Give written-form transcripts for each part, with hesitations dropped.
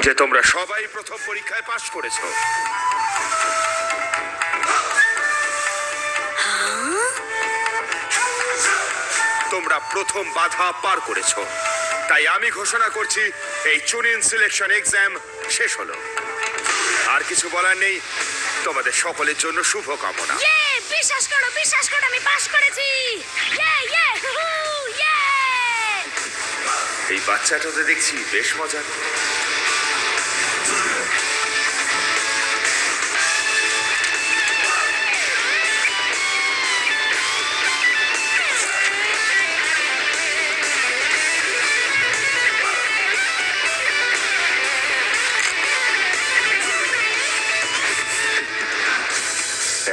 যে তোমরা সবাই প্রথম পরীক্ষায় পাশ করেছো। তোমরা প্রথম বাধা পার করেছো, তাই আমি ঘোষণা করছি এই চুনিন সিলেকশন এক্সাম শেষ হলো। আর কিছু বলার নেই। তোমাদের সকলের জন্য শুভ কামনা। বিশ্বাস করো আমি পাশ করেছি। এই বাচ্চাটাতে দেখছি বেশ মজার।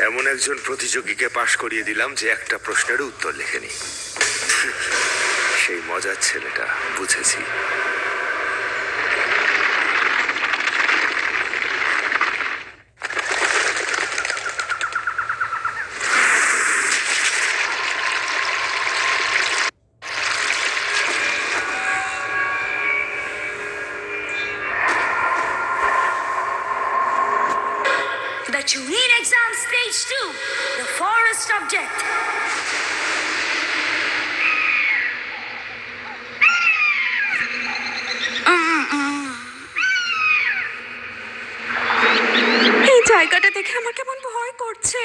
এমন একজন প্রতিযোগীকে পাশ করিয়ে দিলাম যে একটা প্রশ্নের উত্তর লেখেনি। সেই মজার ছেলেটা, বুঝেছি। The Chunin exam stage 2, the forest object. এই জায়গাটা দেখে আমার কেমন ভয় করছে।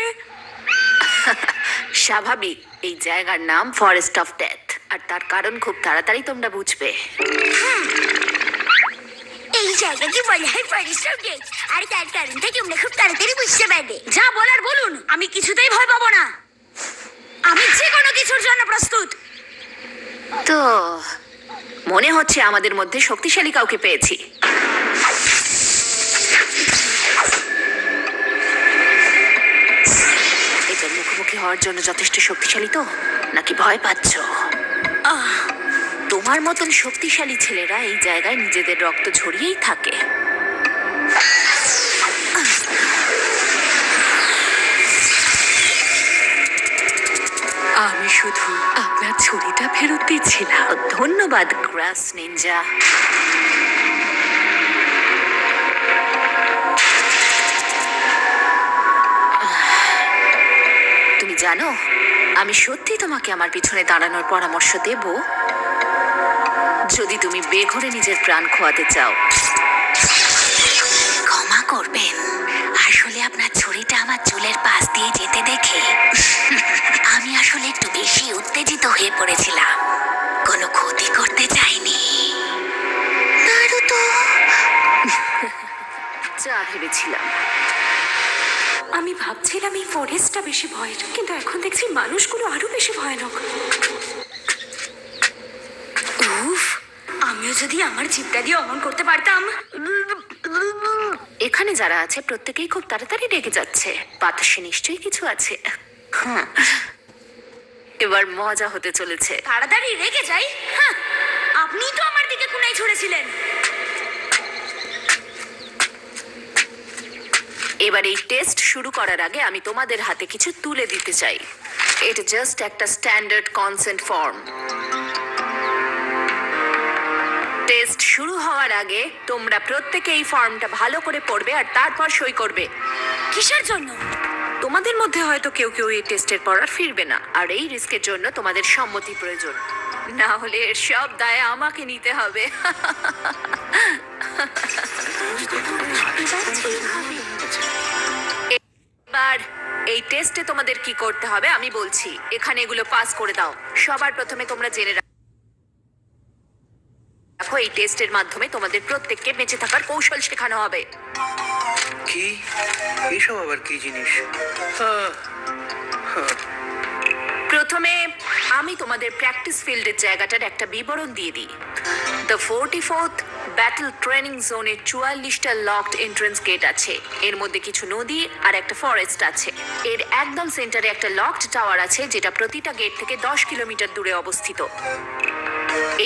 স্বাভাবিক, এই জায়গার নাম ফরেস্ট অফ ডেথ, আর তার কারণ খুব তাড়াতাড়ি তোমরা বুঝবে। এই জায়গাকে বলা হয় ফরেস্ট অবজেক্ট, আর তার কারণটা তোমরা খুব তাড়াতাড়ি বুঝতে পারবে। যা বলার বলুন, আমি কিছুতেই ভয় পাবো না। আমি যে কোনো কিছুর জন্য প্রস্তুত। তো মনে হচ্ছে আমাদের মধ্যে শক্তিশালী কাউকে পেয়েছি। এটার মুখোমুখি হওয়ার জন্য যথেষ্ট শক্তিশালী তো, নাকি ভয় পাচ্ছ? তোমার মতন শক্তিশালী ছেলেরা এই জায়গায় নিজেদের রক্ত ঝরিয়েই থাকে। আমি শুধু আপনার ছুরিটা ফেরত দিচ্ছিলাম। ধন্যবাদ গ্রাস নিনজা। তুমি জানো, আমি সত্যি তোমাকে আমার পিছনে দাঁড়ানোর পরামর্শ দেব যদি তুমি বেঘরে নিজের প্রাণ খোয়াতে চাও। ক্ষমা করবেন, আসলে আপনার ছুরিটা আমার চুলের পাশ দিয়ে যেতে দেখে আমি আসলে একটু বেশি উত্তেজিত হয়ে পড়েছিলাম। কোনো ক্ষতি করতে চাইনি। নারুতো, যা ভেবেছিলাম। আমি ভাবছিলাম এই ফরেস্টটা বেশি ভয়ের, কিন্তু এখন দেখছি মানুষগুলো আরো বেশি ভয়ানক। উফ, আমিও যদি আমার জিভটা দিয়ে অমন করতে পারতাম। এখানে যারা আছে প্রত্যেকেই খুব তাড়াতাড়ি রেগে যাচ্ছে। বাতাসে নিশ্চয়ই কিছু আছে। এবার মজা হতে চলেছে। তাড়াতাড়ি রেগে যাই? হ্যাঁ, আপনিই তো আমার দিকে কুনাই ছুঁড়েছিলেন। এবার এই টেস্ট শুরু করার আগে আমি তোমাদের হাতে কিছু তুলে দিতে চাই। এটা জাস্ট একটা স্ট্যান্ডার্ড কনসেন্ট ফর্ম। টেস্ট শুরু হওয়ার আগে তোমরা প্রত্যেকে এই ফর্মটা ভালো করে পড়বে আর তারপর সই করবে। কিসের জন্য? তোমাদের মধ্যে হয়তো কেউ কেউ এই টেস্টের পর আর ফিরবে না, আর এই রিস্কের জন্য তোমাদের সম্মতি প্রয়োজন। না হলে এর সব দায় আমাকে নিতে হবে। এবার এই টেস্টে তোমাদের কি করতে হবে আমি বলছি। এখানে এগুলো পাস করে দাও। সবার প্রথমে তোমরা জেনে রাখো, এই টেস্টের মাধ্যমে তোমাদের প্রত্যেককে বেঁচে থাকার কৌশল শেখানো হবে। কি এইসব আবার কি জিনিস? প্রথমে আমি তোমাদের প্র্যাকটিস ফিল্ডের জায়গাটার একটা বিবরণ দিয়ে দিই। দ্য 44th ব্যাটল ট্রেনিং জোনে 44টা লকড এন্ট্রান্স গেট আছে। এর মধ্যে কিছু নদী আর একটা ফরেস্ট আছে। এর একদম সেন্টারে একটা লকড টাওয়ার আছে, যেটা প্রতিটা গেট থেকে 10 কিলোমিটার দূরে অবস্থিত।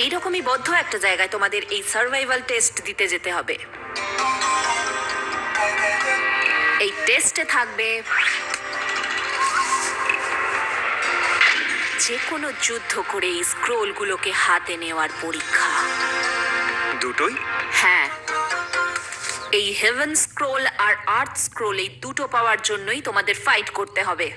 এইরকমই বদ্ধ একটা জায়গায় তোমাদের এই সার্ভাইভাল টেস্ট দিতে যেতে হবে। এই টেস্টে থাকবে যে কোনো যুদ্ধ করে এই স্ক্রোলগুলোকে হাতে নেওয়ার পরীক্ষা। দুটোই? হ্যাঁ, এই হেভেন স্ক্রোল আর আর্থ স্ক্রোল এই দুটো পাওয়ার জন্যই তোমাদের ফাইট করতে হবে।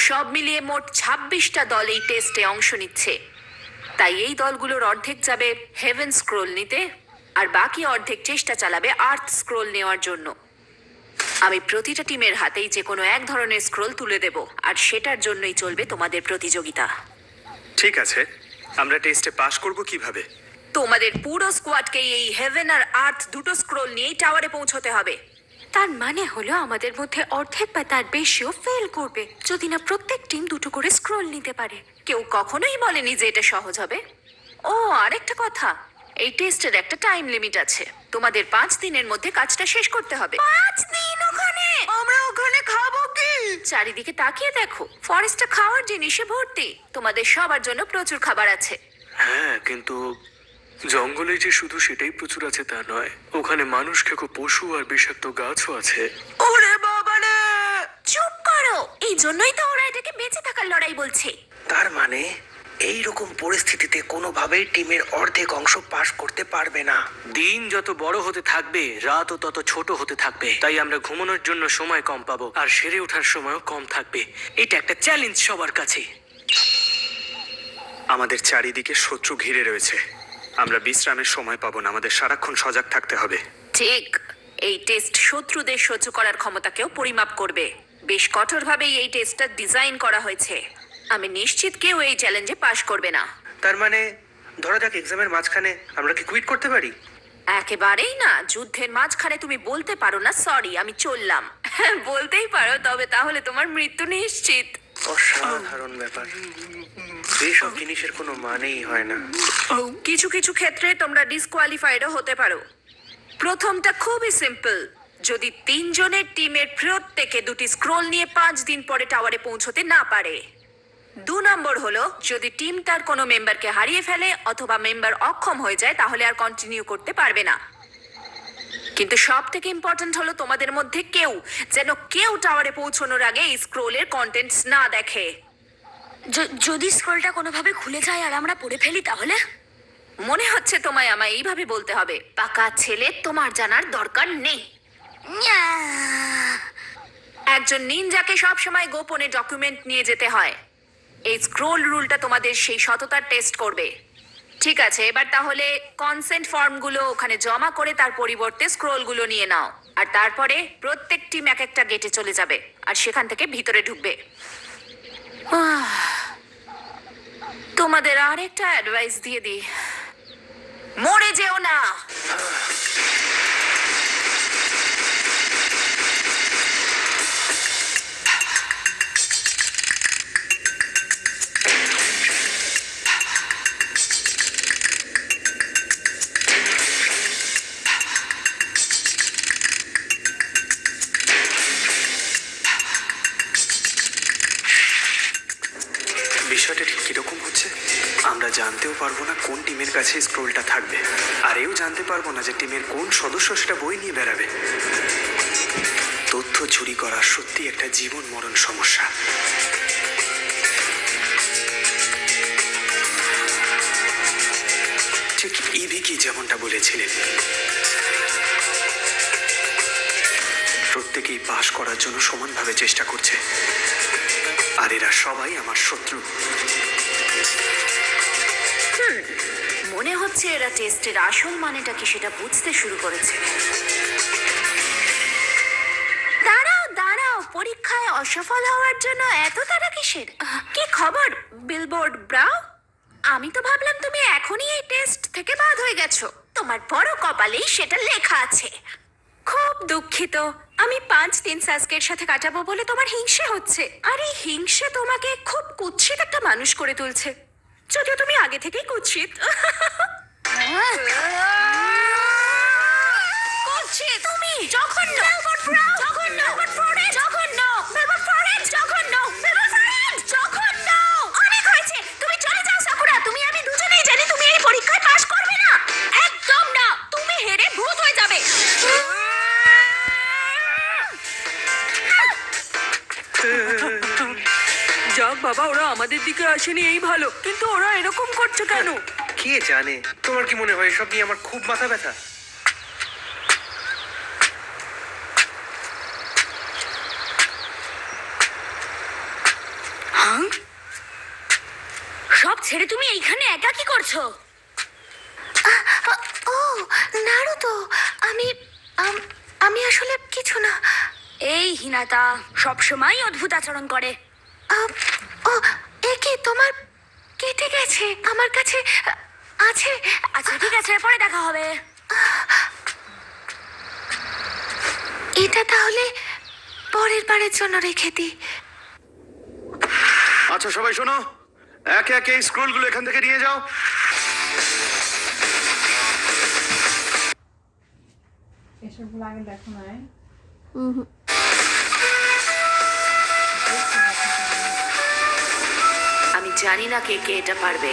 সব মিলিয়ে মোট 26টা দল এই টেস্টে অংশ নিচ্ছে। তাই এই দলগুলোর অর্ধেক যাবে হেভেন স্ক্রোল নিতে, আর বাকি অর্ধেক চেষ্টা চালাবে আর্থ স্ক্রোল নেওয়ার জন্য। আমি প্রতিটা টিমের হাতেই যে কোনো এক ধরনের স্ক্রোল তুলে দেব, আর সেটার জন্যই চলবে তোমাদের প্রতিযোগিতা। ঠিক আছে, আমরা টেস্টে পাশ করব কিভাবে? তোমাদের পুরো স্কোয়াডকে এই হেভেন আর আর্থ দুটো স্ক্রোল নিয়েই টাওয়ারে পৌঁছতে হবে। তার মানে হলো আমাদের মধ্যে অর্ধেক বা তার বেশিও ফেল করবে যদি না প্রত্যেক টিম দুটো করে স্ক্রোল নিতে পারে। কেউ কখনোই বলেনি যে এটা সহজ হবে। ও, আরেকটা কথা, এই টেস্টের একটা টাইম লিমিট আছে। তোমাদের 5 দিনের মধ্যে কাজটা শেষ করতে হবে। 5 দিন ওখানে? আমরা ওখানে খাবো কি? চারিদিকে তাকিয়ে দেখো, ফরেস্টটা খাওয়ার জিনিসে ভর্তি। তোমাদের সবার জন্য প্রচুর খাবার আছে। হ্যাঁ, কিন্তু জঙ্গলে যে শুধু সেটাই প্রচুর আছে তা নয়, ওখানে মানুষ খেকো পশু আর বিষাক্ত গাছও আছে। ওরে বাবারে! চুপ করো, এই জন্যই তো ওরা এটাকে বেঁচে থাকার লড়াই বলছে। তার মানে এই রকম পরিস্থিতিতে কোনোভাবেই টিমের অর্ধেক অংশ পাস করতে পারবে না। দিন যত বড় হতে থাকবে, রাতও তত ছোট হতে থাকবে। তাই আমরা ঘুমানোর জন্য সময় কম পাবো, আর সেরে ওঠার সময়ও কম থাকবে। এটা একটা চ্যালেঞ্জ সবার কাছে। আমাদের চারিদিকে শত্রু ঘিরে রয়েছে, আমরা বিশ্রামের সময় পাবো না, আমাদের সারাক্ষণ সজাগ থাকতে হবে। ঠিক, এই টেস্ট শত্রুদের সহ্য করার ক্ষমতাকেও পরিমাপ করবে। বেশ কঠোরভাবেই এই টেস্টটা ডিজাইন করা হয়েছে। আমি নিশ্চিত কেউ এই চ্যালেঞ্জে পাশ করবে না। তার মানে ধরা যাক এক্সামের মাঝখানে আমরা কি কুইট করতে পারি? একেবারেই না। যুদ্ধের মাঝখানে তুমি বলতে পারো না সরি আমি চললাম। বলতেই পারো, তবে তাহলে তোমার মৃত্যু নিশ্চিত। অসাধারণ ব্যাপার, এইসব জিনিসের কোনো মানেই হয় না। কিছু কিছু ক্ষেত্রে তোমরা ডিসকোয়ালিফাইডও হতে পারো। প্রথমটা খুবই সিম্পল, যদি 3 জনের টিমের প্রত্যেকে 2টি স্ক্রোল নিয়ে 5 দিন পরে টাওয়ারে পৌঁছতে না পারে। 2 নম্বর হলো, যদি টিম তার কোনো মেম্বারকে হারিয়ে ফেলে অথবা মেম্বার অক্ষম হয়ে যায়, তাহলে আর কন্টিনিউ করতে পারবে না। কিন্তু সব থেকে ইম্পর্ট্যান্ট হলো তোমাদের মধ্যে কেউ টাওয়ারে পৌঁছানোর আগে এই স্ক্রোলের কন্টেন্টস না দেখে। যদি স্ক্রলটা কোনোভাবে খুলে যায় আর আমরা পড়ে ফেলি তাহলে? মনে হচ্ছে তোমায় আমায় এইভাবে বলতে হবে, পাকা ছেলে, তোমার জানার দরকার নেই। একজন নিনজাকে সবসময় গোপনে ডকুমেন্ট নিয়ে যেতে হয়। এই স্ক্রোল রুলটা তোমাদের সেই সততার টেস্ট করবে। ঠিক আছে, এবার তাহলে কনসেন্ট ফর্মগুলো ওখানে জমা করে তার পরিবর্তে স্ক্রোলগুলো নিয়ে নাও, আর তারপরে প্রত্যেক টিম এক একটা গেটে চলে যাবে আর সেখান থেকে ভিতরে ঢুকবে। তোমাদের আর একটা অ্যাডভাইস দিয়ে দিই, মরে যেও না। বিষয়টা ঠিক কিরকম হচ্ছে? আমরা জানতেও পারবো না কোন টিমের কাছে স্ক্রোলটা থাকবে, আর এও জানতে পারবো না যে টিমের কোন সদস্য সেটা বই নিয়ে বেড়াবে। তথ্য চুরি করা সত্যি একটা জীবন মরণ সমস্যা। ঠিক ইভি কি যেমনটা বলেছিলেন, প্রত্যেকেই পাশ করার জন্য সমানভাবে চেষ্টা করছে, আর এরা সবাই আমার শত্রু। মনে হচ্ছে এরা টেস্টের আসল মানেটা কি সেটা বুঝতে শুরু করেছে। দাঁড়াও দাঁড়াও, পরীক্ষায় অসফল হওয়ার জন্য এত তাড়া কিসের? কি খবর বিলবোর্ড ব্রাউ? আমি তো ভাবলাম তুমি এখনই এই টেস্ট থেকে বাদ হয়ে গেছো। তোমার বড় কপালেই সেটা লেখা আছে। খুব দুঃখিত, আমি 5 দিন সাসকের সাথে কাটাবো বলে তোমার হিংসে হচ্ছে, আর এই হিংসে তোমাকে খুব কুৎসিত একটা মানুষ করে তুলছে, যদিও তুমি আগে থেকেই কুৎসিত। তুমি জঘন্য, জঘন্য, জঘন্য, জঘন্য। অনেক হয়েছে, তুমি চলে যাও সাকুরা। তুমি আমি দুজনেই জানি তুমি এই পরীক্ষায় পাশ করবে না। একদম না, তুমি হেরে ভূত হয়ে যাবে। যাক বাবা, ওরা আমাদের দিকে আসেনি এই ভালো, কিন্তু ওরা এরকম করছে কেন? কি কে জানে, তোমার কি মনে হয় এসব নিয়ে আমার খুব মাথা ব্যথা? সব ছেড়ে তুমি এইখানে একা কি করছো? ও নারুতো, আমি আমি আসলে কিছু না। এই হিনাতা সবসময় অদ্ভুত আচরণ করে। আম, ও এ কি তোমার কেটে গেছে? আমার কাছে আছে। আচ্ছা ঠিক আছে, পরে দেখা হবে। এটা তাহলে পরের বারের জন্য রেখে দিই। আচ্ছা সবাই শোনো, একে একে এই স্ক্রোলগুলো এখান থেকে নিয়ে যাও। এসবগুলো আগে দেখো নাই। আমি জানি না কে কে এটা পারবে।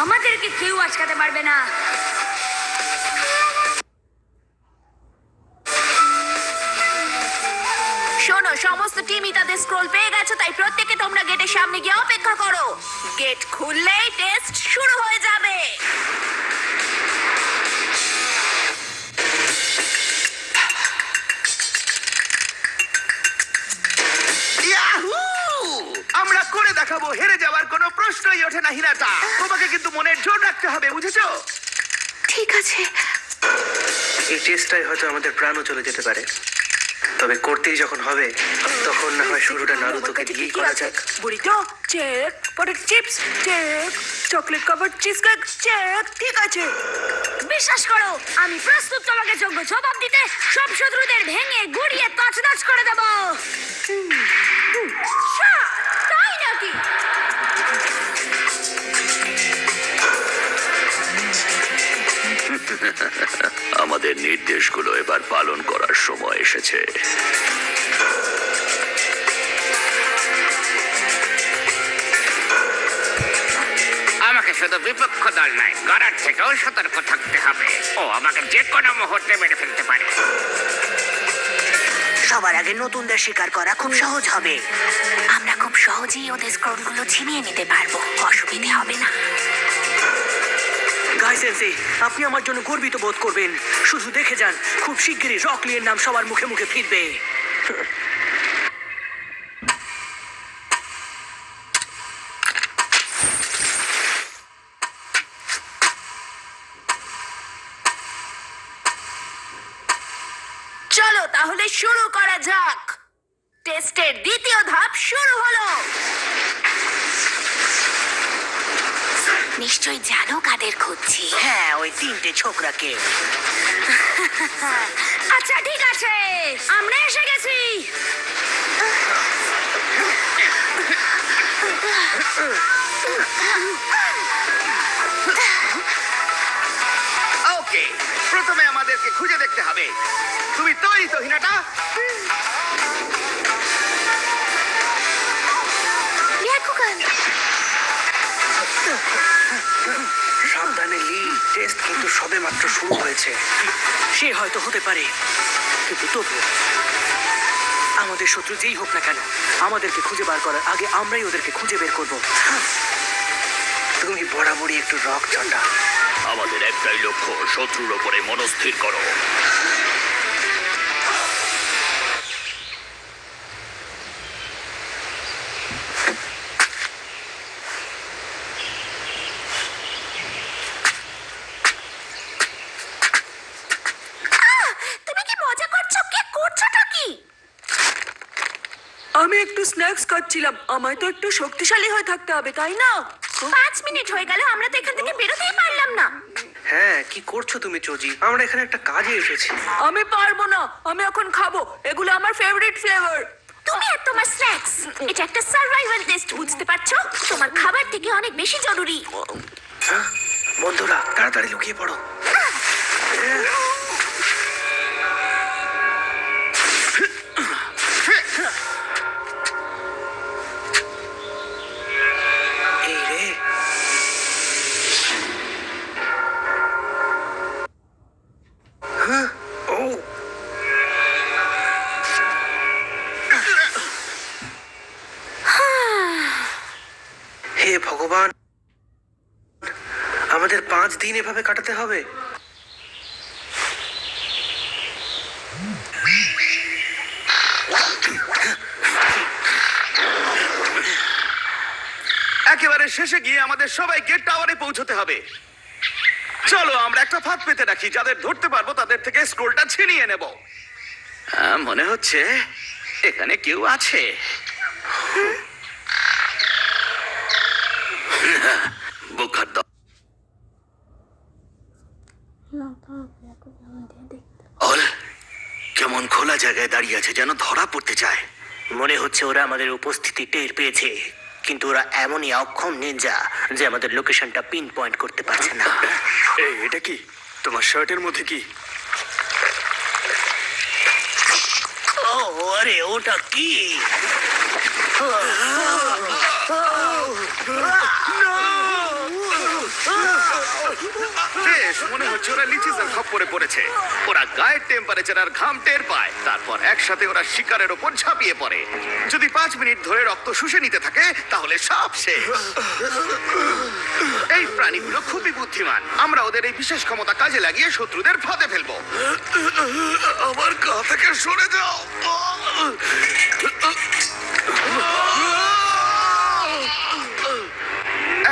আমাদেরকে কেউ আটকাতে পারবে না। শোনো, সমস্ত টিমই তাদের স্ক্রোল পেয়ে গেছে, তাই প্রত্যেকে তোমরা গেটের সামনে গিয়ে অপেক্ষা করো। গেট খুললেই টেস্ট শুরু হয়ে যাবে। ইয়াহু! আমরা করে দেখাবো, হেরে যাওয়ার কোনো প্রশ্নই ওঠে না হিনাটা। তোমাকে কিন্তু মনের জোর রাখতে হবে, বুঝেছো? ঠিক আছে। এই চেষ্টায় হয়তো আমাদের প্রাণও চলে যেতে পারে, তবে করতেই যখন হবে তখন না হয় শুরুটা নারুতোকে দিয়েই করা যাক। Burrito check, potato chips check, chocolate covered cheesecake check. ঠিক আছে, বিশ্বাস করো আমি প্রস্তুত তোমাকে যোগ্য জবাব দিতে। সব শত্রুদের ভেঙে গুড়িয়ে তছনছ করে দেব। তাই নাকি? আমাদের নির্দেশগুলো এবার পালন করার সময় এসেছে। আমাকে শুধু বিপক্ষ দল নয়, গড়ার থেকেও সতর্ক থাকতে হবে। ও আমাকে যে কোনো মুহূর্তে মেরে ফেলতে পারে। সবার আগে নতুনদের শিকার করা খুব সহজ হবে। আমরা খুব সহজেই ওদের স্ক্রোলগুলো ছিনিয়ে নিতে পারবো, অসুবিধে হবে না। গাই সেন্সে, আপনি আমার জন্য গর্বিত বোধ করবেন। শুধু দেখে যান, খুব শিগগিরই রকলির নাম সবার মুখে মুখে ফিরবে। চলো তাহলে শুরু করা যাক। টেস্টের দ্বিতীয় ধাপ শুরু হলো। নিশ্চয়ই জানো কাদের খুঁজছি। হ্যাঁ, ওই তিনটে ছোকরাকে। আচ্ছা ঠিক আছে, আমরা এসে গেছি। ওকে, প্রথমে আমাদেরকে খুঁজে দেখতে হবে। তুমি তৈরি তো হিনাটা? ব্যাকুগান, সাবধানে লি, টেস্ট কিন্তু সবে মাত্র শুরু হয়েছে। সে হয়তো হতে পারে, কিন্তু তবু আমাদের শত্রু যেই হোক না কেন, আমাদেরকে খুঁজে বার করার আগে আমরাই ওদেরকে খুঁজে বের করব। তুমি বরাবরই একটু রক চটা। আমাদের একটাই লক্ষ্য, শত্রুর ওপরে মনস্থির করো। তুমি কি মজা করছো? কে করছোটা কি? আমি একটু স্ন্যাক্স খাচ্ছিলাম। আমায় তো একটু শক্তিশালী হয়ে থাকতে হবে, তাই না? 5 মিনিট হয়ে গেল, আমরা তো এখান থেকে বেরোতেই পারলাম না। হ্যাঁ, কি করছো তুমি চোজি? আমরা এখানে একটা কাজে এসেছি। আমি পারবো না, আমি এখন খাবো। এগুলো আমার ফেভারিট ফ্লেভার। তুমি আর তোমার স্ন্যাক্স, এটা একটা সার্ভাইভাল টেস্ট, বুঝতে পারছো? তোমার খাবার থেকে অনেক বেশি জরুরি। হ্যাঁ? বন্ধুরা, তাড়াতাড়ি লুকিয়ে পড়ো। এই রে, ও ভগবান, আমাদের 5 দিন এভাবে কাটাতে হবে? একেবারে শেষে গিয়ে আমাদের সবাইকে টাওয়ারে পৌঁছতে হবে। চলো আমরা একটা ফাঁদ পেতে রাখি, যাদের ধরতে পারবো তাদের থেকে স্ক্রোলটা ছিনিয়ে নেব। মনে হচ্ছে এখানে কেউ আছে। বোকার দল অল কেমন খোলা জায়গায় দাঁড়িয়ে আছে, যেন ধরা পড়তে চায়। মনে হচ্ছে ওরা আমাদের উপস্থিতি টের পেয়েছে, কিন্তু ওরা এমনই অক্ষম নিনজা যে আমাদের লোকেশনটা পিন পয়েন্ট করতে পারছে না। এই এটা কি তোমার শার্টের মধ্যে কি? ও আরে ওটা কি? বেশ, মনে হচ্ছে ওরা লিচিসের খপ্পরে পড়েছে। ওরা গায়ের টেম্পারেচার আর ঘাম টের পায়, তারপর একসাথে ওরা শিকারের ওপর ঝাঁপিয়ে পড়ে। যদি 5 মিনিট ধরে রক্ত শুষে নিতে থাকে তাহলে সব শেষ। এই প্রাণীগুলো খুবই বুদ্ধিমান। আমরা ওদের এই বিশেষ ক্ষমতা কাজে লাগিয়ে শত্রুদের ফাঁদে ফেলবো। আমার গা থেকে সরে যাও।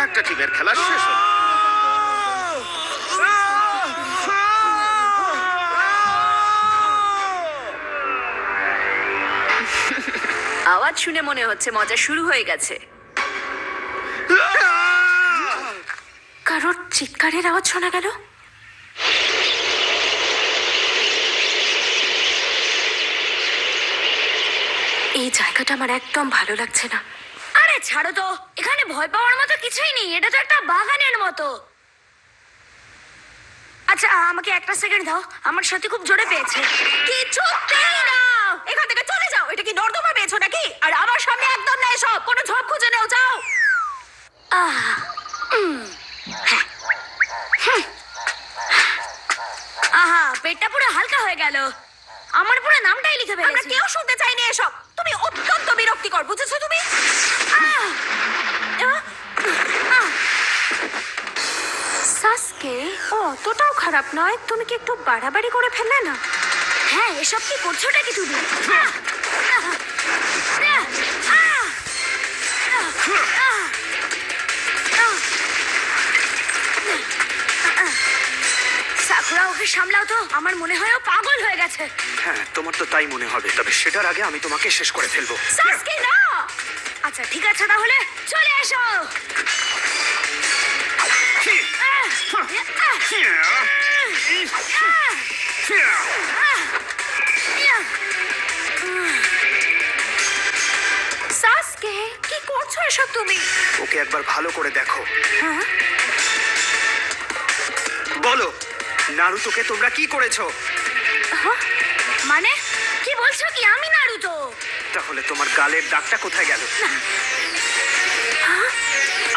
একটা টিমের খেলা শেষ হলো। আওয়াজ শুনে মনে হচ্ছে মজা শুরু হয়ে গেছে। কারোর চিৎকারের আওয়াজ শোনা গেল। এই জায়গাটা আমার একদম ভালো লাগছে না। আরে ছাড়ো তো, এখানে ভয় পাওয়ার মতো কিছুই নেই, এটা তো একটা বাগানের মতো। আচ্ছা আমাকে একটা সেকেন্ড দাও, আমার সত্যি খুব জোরে পেয়েছে। কিছুতেই না, এখান থেকে চলে যাও। এটা কি নর্দমা পেয়েছো নাকি? আর আমার সামনে একদম না এসব। কোনো ঝোপ খুঁজে নেও, যাও। আহা, পেটটা পুরো হালকা হয়ে গেল। আমার পুরো নামটাই লিখে আমরা ফেলেছি। কেউ শুনতে চাইনি এসব। তুমি অত্যন্ত বিরক্তিকর, বুঝেছো তুমি? সাসকে ও অতটাও খারাপ নয়। তুমি কি একটু বাড়াবাড়ি করে ফেললে না? হ্যাঁ, এসব কি করছোটা কি তুমি? সাকুরা, ওকে সামলাও তো। আমার মনে হয় ও পাগল হয়ে গেছে। হ্যাঁ, তোমার তো তাই মনে হবে, তবে সেটার আগে আমি তোমাকে শেষ করে ফেলবো। সাসকে না। আচ্ছা ঠিক আছে, তাহলে চলে এসো। সাসকে, কি করছো এসব তুমি? ওকে একবার ভালো করে দেখো। বলো, নারুতোকে তোমরা কি করেছো? মানে কি বলছো কি? আমি নারুতো? তাহলে তোমার গালের দাগটা কোথায় গেল?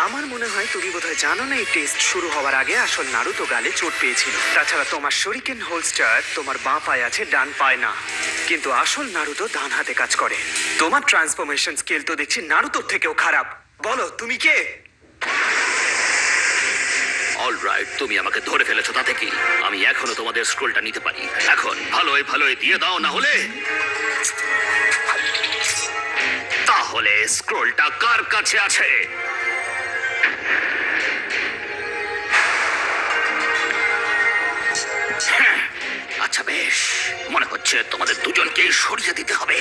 আমার মনে হয় তুমি বোধহয় জানো না, এই টেস্ট শুরু হওয়ার আগে আসল নারুতো গালে চোট পেয়েছিল। তাছাড়া তোমার শরিকেন হোলস্টার তোমার বাঁ পায়ে আছে, ডান পায়ে না। কিন্তু আসল নারুতো ডান হাতে কাজ করে। তোমার ট্রান্সফরমেশন স্কিল তো দেখছি নারুতোর থেকেও খারাপ। বলো তুমি কে? অলরাইট, তুমি আমাকে ধরে ফেলেছো, তাতে কি? আমি এখনো তোমাদের স্ক্রোলটা নিতে পারি। এখন ভালোই ভালোই দিয়ে দাও, না হলে তাহলে স্ক্রোলটা কার কাছে আছে? হ্যাঁ, আচ্ছা বেশ, মনে হচ্ছে তোমাদের দুজনকেই সরিয়ে দিতে হবে।